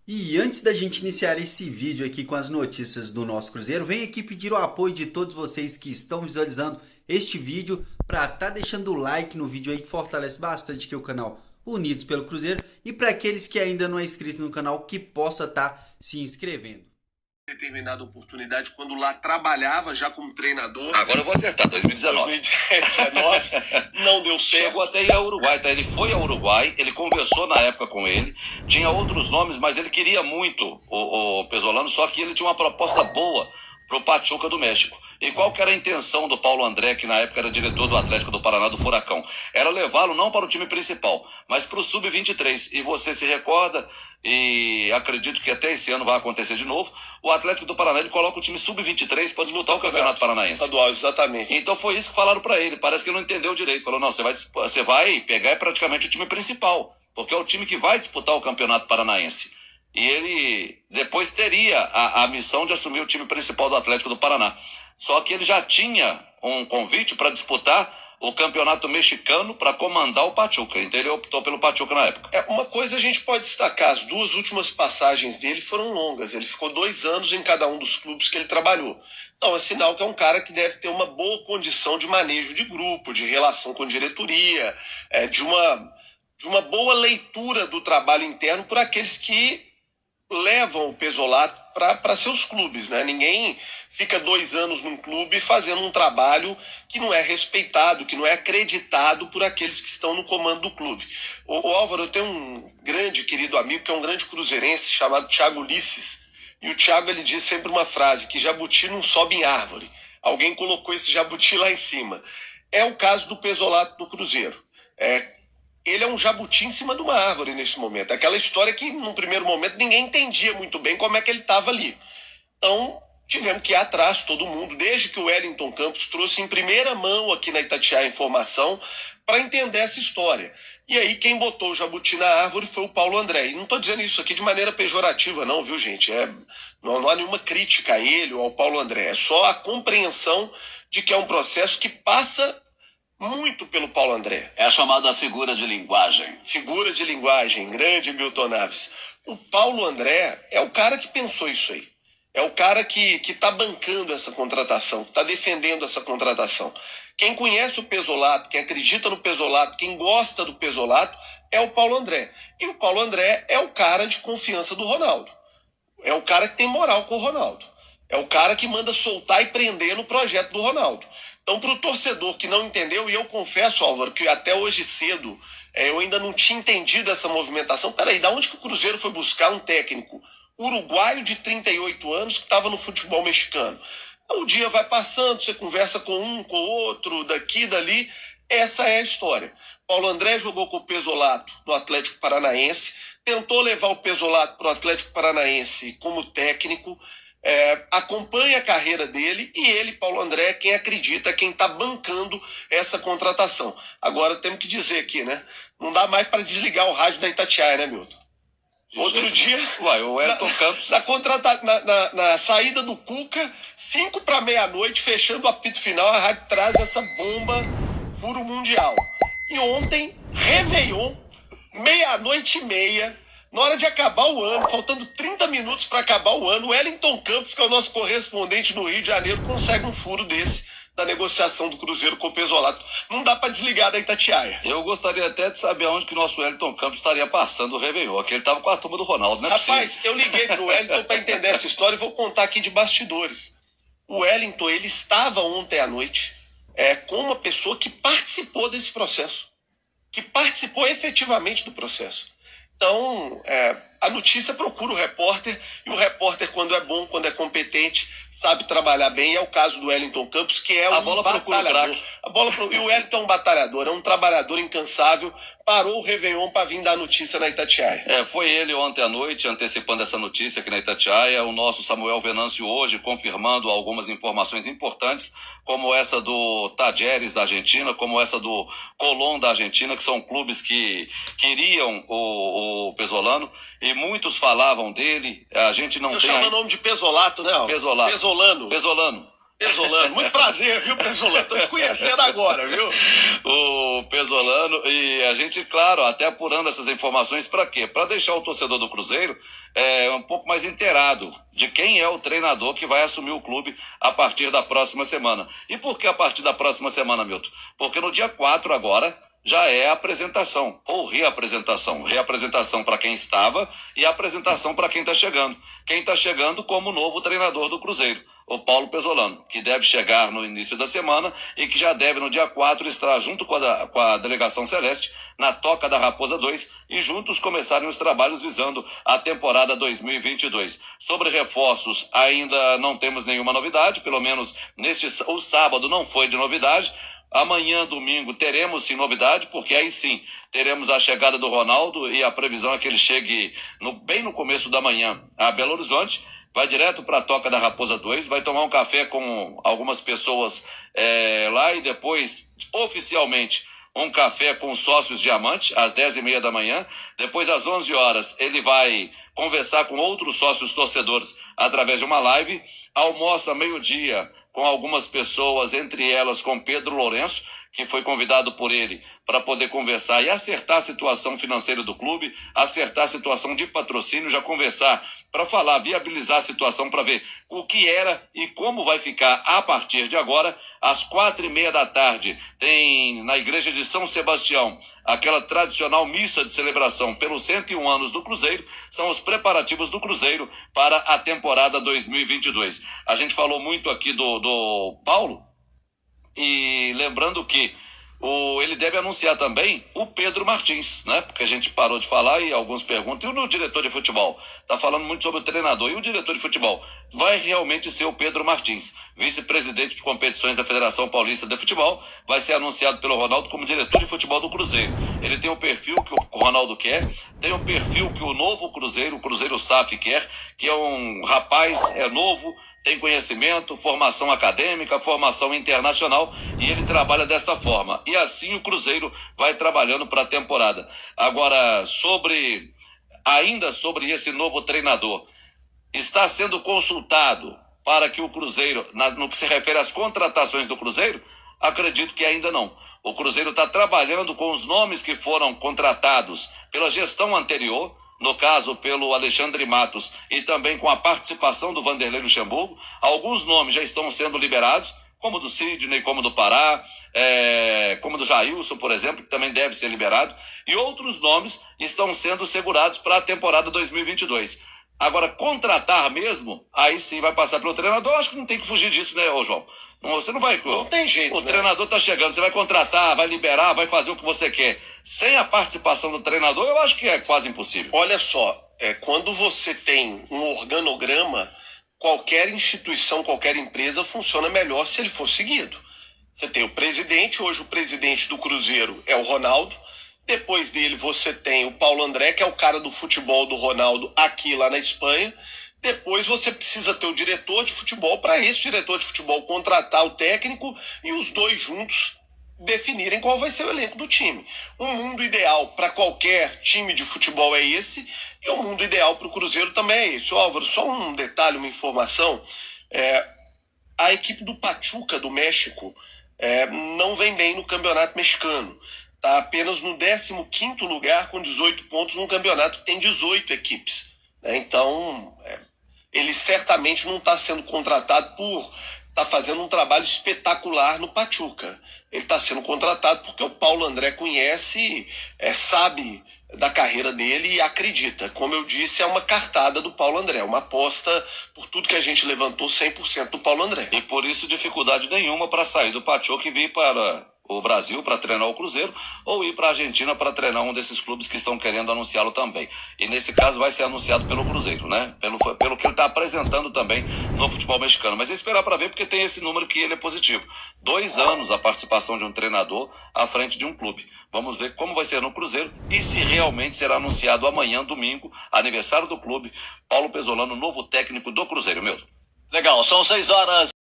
E antes da gente iniciar esse vídeo aqui com as notícias do nosso Cruzeiro, venho aqui pedir o apoio de todos vocês que estão visualizando este vídeo para estar deixando o like no vídeo aí que fortalece bastante aqui o canal Unidos pelo Cruzeiro e para aqueles que ainda não é inscrito no canal que possa estar se inscrevendo. Determinada oportunidade quando lá trabalhava já como treinador. Agora eu vou acertar, 2019. 2019 não deu certo. Chegou até ir ao Uruguai, tá? Ele foi ao Uruguai, ele conversou na época com ele, tinha outros nomes, mas ele queria muito o Pesolano, só que ele tinha uma proposta boa pro Pachuca do México. E qual que era a intenção do Paulo André, que na época era diretor do Atlético do Paraná, do Furacão? Era levá-lo não para o time principal, mas para o Sub-23. E você se recorda, e acredito que até esse ano vai acontecer de novo, o Atlético do Paraná ele coloca o time Sub-23 para disputar o Campeonato Paranaense. Estadual, exatamente. Então foi isso que falaram para ele. Parece que ele não entendeu direito. Falou, não, você vai pegar praticamente o time principal, porque é o time que vai disputar o Campeonato Paranaense. E ele depois teria a missão de assumir o time principal do Atlético do Paraná. Só que ele já tinha um convite para disputar o campeonato mexicano para comandar o Pachuca. Então ele optou pelo Pachuca na época. Uma coisa a gente pode destacar, as duas últimas passagens dele foram longas. Ele ficou 2 anos em cada um dos clubes que ele trabalhou. Então é sinal que é um cara que deve ter uma boa condição de manejo de grupo, de relação com diretoria, de uma boa leitura do trabalho interno por aqueles que levam o Pesolano para seus clubes, né? Ninguém fica 2 anos num clube fazendo um trabalho que não é respeitado, que não é acreditado por aqueles que estão no comando do clube. O Álvaro, eu tenho um grande querido amigo que é um grande cruzeirense chamado Thiago Ulisses, e o Thiago ele diz sempre uma frase, que jabuti não sobe em árvore. Alguém colocou esse jabuti lá em cima. É o caso do Pesolano no Cruzeiro. Ele é um jabuti em cima de uma árvore nesse momento. Aquela história que, num primeiro momento, ninguém entendia muito bem como é que ele estava ali. Então, tivemos que ir atrás, todo mundo, desde que o Wellington Campos trouxe em primeira mão aqui na Itatiaia a informação para entender essa história. E aí, quem botou o jabuti na árvore foi o Paulo André. E não estou dizendo isso aqui de maneira pejorativa, não, viu, gente? Não há nenhuma crítica a ele ou ao Paulo André. É só a compreensão de que é um processo que passa muito pelo Paulo André. É a chamada figura de linguagem. Figura de linguagem, grande Milton Naves. O Paulo André é o cara que pensou isso aí. É o cara que está bancando essa contratação, que está defendendo essa contratação. Quem conhece o Pesolano, quem acredita no Pesolano, quem gosta do Pesolano, é o Paulo André. E o Paulo André é o cara de confiança do Ronaldo. É o cara que tem moral com o Ronaldo. É o cara que manda soltar e prender no projeto do Ronaldo. Então, para o torcedor que não entendeu, e eu confesso, Álvaro, que até hoje cedo eu ainda não tinha entendido essa movimentação. Peraí, da onde que o Cruzeiro foi buscar um técnico uruguaio de 38 anos que estava no futebol mexicano? O dia vai passando, você conversa com um, com outro, daqui, dali. Essa é a história. Paulo André jogou com o Pesolano no Atlético Paranaense, tentou levar o Pesolano para o Atlético Paranaense como técnico, acompanha a carreira dele e ele, Paulo André, quem acredita, quem está bancando essa contratação. Agora temos que dizer aqui, né? Não dá mais para desligar o rádio da Itatiaia, né, Milton? Outro dia, Uai, o Wellington Campos. Na saída do Cuca, 5 para meia-noite, fechando o apito final, a rádio traz essa bomba furo mundial. E ontem, Réveillon, 00:30, na hora de acabar o ano, faltando 30 minutos para acabar o ano, o Wellington Campos, que é o nosso correspondente no Rio de Janeiro, consegue um furo desse da negociação do Cruzeiro com o Pesolano. Não dá para desligar da Itatiaia. Eu gostaria até de saber aonde que o nosso Wellington Campos estaria passando o Réveillon, que ele estava com a turma do Ronaldo, né? Rapaz, eu liguei pro Wellington para entender essa história e vou contar aqui de bastidores. O Wellington, ele estava ontem à noite com uma pessoa que participou desse processo, que participou efetivamente do processo. Então, a notícia procura o repórter, e o repórter, quando é bom, quando é competente, sabe trabalhar bem. E é o caso do Wellington Campos, que é um batalhador. E o Wellington é um batalhador, é um trabalhador incansável. Parou o Réveillon para vir dar notícia na Itatiaia. Foi ele ontem à noite, antecipando essa notícia aqui na Itatiaia. O nosso Samuel Venâncio hoje confirmando algumas informações importantes, como essa do Tajeres da Argentina, como essa do Colón da Argentina, que são clubes que queriam o Pesolano, e muitos falavam dele. A gente não Eu tem... chamo o nome de Pesolato, né? Pesolano. Pesolano. Pesolano. Pesolano, muito prazer, viu, Pesolano? Tô te conhecendo agora, viu? O Pesolano, e a gente, claro, até apurando essas informações para quê? Para deixar o torcedor do Cruzeiro um pouco mais inteirado de quem é o treinador que vai assumir o clube a partir da próxima semana. E por que a partir da próxima semana, Milton? Porque no dia 4 agora já é a apresentação, ou reapresentação. Reapresentação para quem estava e apresentação para quem está chegando. Quem está chegando como novo treinador do Cruzeiro, o Paulo Pesolano, que deve chegar no início da semana e que já deve no dia 4 estar junto com a delegação celeste na Toca da Raposa 2 e juntos começarem os trabalhos visando a temporada 2022. Sobre reforços, ainda não temos nenhuma novidade, pelo menos o sábado não foi de novidade. Amanhã, domingo, teremos sim novidade, porque aí sim teremos a chegada do Ronaldo e a previsão é que ele chegue bem no começo da manhã a Belo Horizonte, vai direto para a Toca da Raposa 2, vai tomar um café com algumas pessoas lá e depois, oficialmente, um café com os sócios Diamante, às 10h30 da manhã. Depois, às 11 horas, ele vai conversar com outros sócios torcedores através de uma live. Almoça meio-dia com algumas pessoas, entre elas com Pedro Lourenço, que foi convidado por ele para poder conversar e acertar a situação financeira do clube, acertar a situação de patrocínio, já conversar para falar, viabilizar a situação para ver o que era e como vai ficar a partir de agora. Às 4h30 da tarde tem na igreja de São Sebastião aquela tradicional missa de celebração pelos 101 anos do Cruzeiro. São os preparativos do Cruzeiro para a temporada 2022. A gente falou muito aqui do Paulo, e lembrando que ele deve anunciar também o Pedro Martins, né? Porque a gente parou de falar e alguns perguntam, e o diretor de futebol? Tá falando muito sobre o treinador. E o diretor de futebol vai realmente ser o Pedro Martins, vice-presidente de competições da Federação Paulista de Futebol, vai ser anunciado pelo Ronaldo como diretor de futebol do Cruzeiro. Ele tem o perfil que o Ronaldo quer, tem o perfil que o novo Cruzeiro, o Cruzeiro SAF quer, que é um rapaz, novo, tem conhecimento, formação acadêmica, formação internacional, e ele trabalha desta forma. E assim o Cruzeiro vai trabalhando para a temporada. Agora, ainda sobre esse novo treinador, está sendo consultado para que o Cruzeiro, no que se refere às contratações do Cruzeiro? Acredito que ainda não. O Cruzeiro está trabalhando com os nomes que foram contratados pela gestão anterior, no caso pelo Alexandre Matos, e também com a participação do Vanderlei Luxemburgo. Alguns nomes já estão sendo liberados, como do Sidney, como do Pará, como do Jailson, por exemplo, que também deve ser liberado, e outros nomes estão sendo segurados para a temporada 2022. Agora, contratar mesmo, aí sim vai passar pelo treinador. Acho que não tem que fugir disso, né, João? Você não vai... Não tem jeito, O treinador tá chegando, você vai contratar, vai liberar, vai fazer o que você quer. Sem a participação do treinador, eu acho que é quase impossível. Olha só, quando você tem um organograma, qualquer instituição, qualquer empresa funciona melhor se ele for seguido. Você tem o presidente, hoje o presidente do Cruzeiro é o Ronaldo. Depois dele você tem o Paulo André, que é o cara do futebol do Ronaldo aqui lá na Espanha. Depois você precisa ter o diretor de futebol, para esse diretor de futebol contratar o técnico e os dois juntos definirem qual vai ser o elenco do time. O mundo ideal para qualquer time de futebol é esse, e o mundo ideal para o Cruzeiro também é esse. Álvaro, só um detalhe, uma informação. A equipe do Pachuca do México não vem bem no campeonato mexicano. Está apenas no 15º lugar com 18 pontos num campeonato que tem 18 equipes. Então, ele certamente não está sendo contratado por estar fazendo um trabalho espetacular no Pachuca. Ele está sendo contratado porque o Paulo André conhece, sabe da carreira dele e acredita. Como eu disse, é uma cartada do Paulo André, uma aposta por tudo que a gente levantou 100% do Paulo André. E por isso dificuldade nenhuma para sair do Pachuca e vir para o Brasil para treinar o Cruzeiro, ou ir para a Argentina para treinar um desses clubes que estão querendo anunciá-lo também. E nesse caso vai ser anunciado pelo Cruzeiro, né? Pelo que ele está apresentando também no futebol mexicano. Mas é esperar para ver, porque tem esse número que ele é positivo. 2 anos a participação de um treinador à frente de um clube. Vamos ver como vai ser no Cruzeiro e se realmente será anunciado amanhã, domingo, aniversário do clube, Paulo Pesolano, novo técnico do Cruzeiro, meu. Legal, são 6 horas.